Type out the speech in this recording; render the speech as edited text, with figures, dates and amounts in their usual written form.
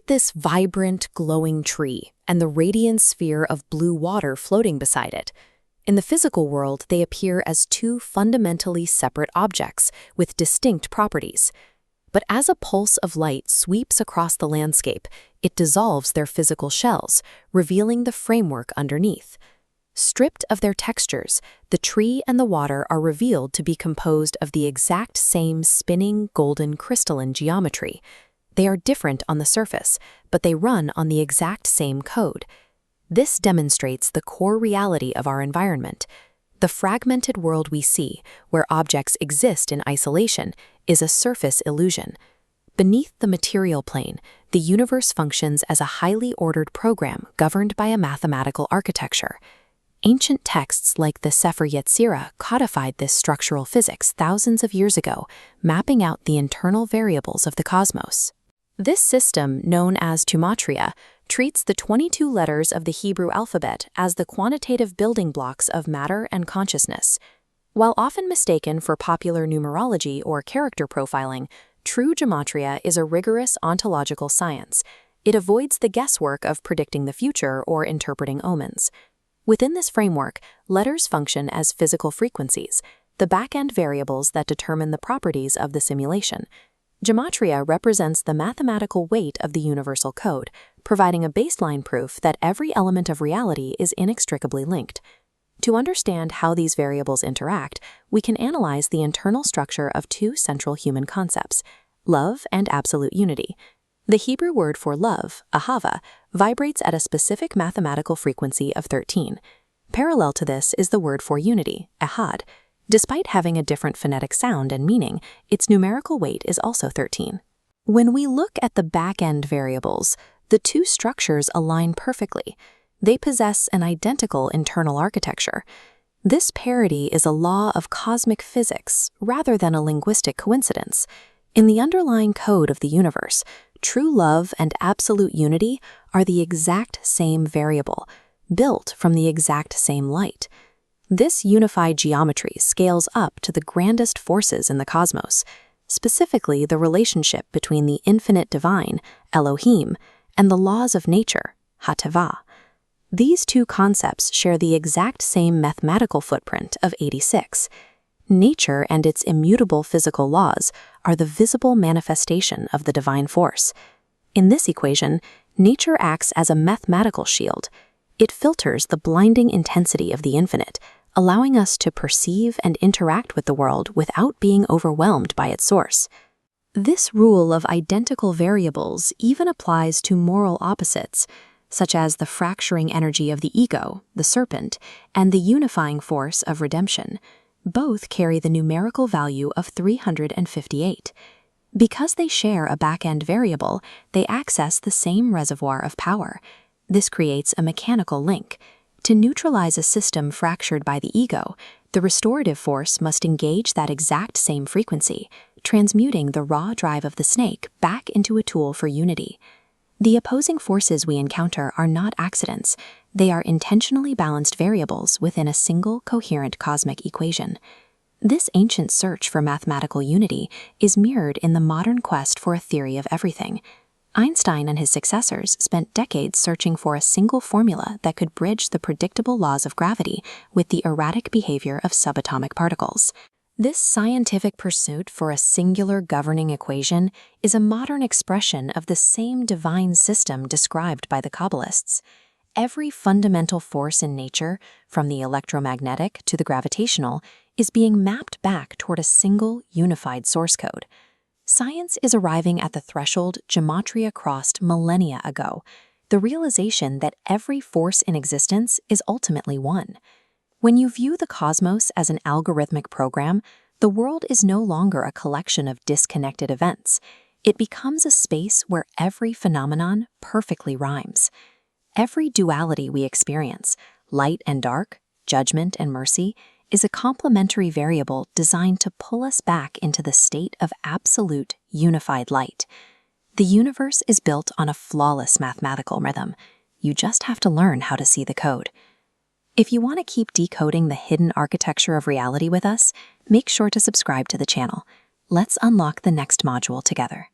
this vibrant, glowing tree and the radiant sphere of blue water floating beside it. In the physical world, they appear as two fundamentally separate objects with distinct properties. But as a pulse of light sweeps across the landscape, it dissolves their physical shells, revealing the framework underneath. Stripped of their textures, the tree and the water are revealed to be composed of the exact same spinning, golden crystalline geometry. They are different on the surface, but they run on the exact same code. This demonstrates the core reality of our environment. The fragmented world we see, where objects exist in isolation, is a surface illusion. Beneath the material plane, the universe functions as a highly ordered program governed by a mathematical architecture. Ancient texts like the Sefer Yetzirah codified this structural physics thousands of years ago, mapping out the internal variables of the cosmos. This system, known as Gematria, treats the 22 letters of the Hebrew alphabet as the quantitative building blocks of matter and consciousness. While often mistaken for popular numerology or character profiling, true Gematria is a rigorous ontological science. It avoids the guesswork of predicting the future or interpreting omens. Within this framework, letters function as physical frequencies, the back-end variables that determine the properties of the simulation. Gematria represents the mathematical weight of the universal code, providing a baseline proof that every element of reality is inextricably linked. To understand how these variables interact, we can analyze the internal structure of two central human concepts, love and absolute unity. The Hebrew word for love, ahava, vibrates at a specific mathematical frequency of 13. Parallel to this is the word for unity, ehad. Despite having a different phonetic sound and meaning, its numerical weight is also 13. When we look at the back-end variables, the two structures align perfectly. They possess an identical internal architecture. This parity is a law of cosmic physics rather than a linguistic coincidence. In the underlying code of the universe, true love and absolute unity are the exact same variable, built from the exact same light. This unified geometry scales up to the grandest forces in the cosmos, specifically the relationship between the infinite divine, Elohim, and the laws of nature, Hateva. These two concepts share the exact same mathematical footprint of 86. Nature and its immutable physical laws are the visible manifestation of the divine force. In this equation, nature acts as a mathematical shield. It filters the blinding intensity of the infinite, allowing us to perceive and interact with the world without being overwhelmed by its source. This rule of identical variables even applies to moral opposites, such as the fracturing energy of the ego, the serpent, and the unifying force of redemption. Both carry the numerical value of 358. Because they share a back-end variable, they access the same reservoir of power. This creates a mechanical link. To neutralize a system fractured by the ego, the restorative force must engage that exact same frequency, transmuting the raw drive of the snake back into a tool for unity. The opposing forces we encounter are not accidents. They are intentionally balanced variables within a single coherent cosmic equation. This ancient search for mathematical unity is mirrored in the modern quest for a theory of everything. Einstein and his successors spent decades searching for a single formula that could bridge the predictable laws of gravity with the erratic behavior of subatomic particles. This scientific pursuit for a singular governing equation is a modern expression of the same divine system described by the Kabbalists. Every fundamental force in nature, from the electromagnetic to the gravitational, is being mapped back toward a single, unified source code. Science is arriving at the threshold Gematria crossed millennia ago, the realization that every force in existence is ultimately one. When you view the cosmos as an algorithmic program, the world is no longer a collection of disconnected events. It becomes a space where every phenomenon perfectly rhymes. Every duality we experience, light and dark, judgment and mercy, is a complementary variable designed to pull us back into the state of absolute, unified light. The universe is built on a flawless mathematical rhythm. You just have to learn how to see the code. If you want to keep decoding the hidden architecture of reality with us, make sure to subscribe to the channel. Let's unlock the next module together.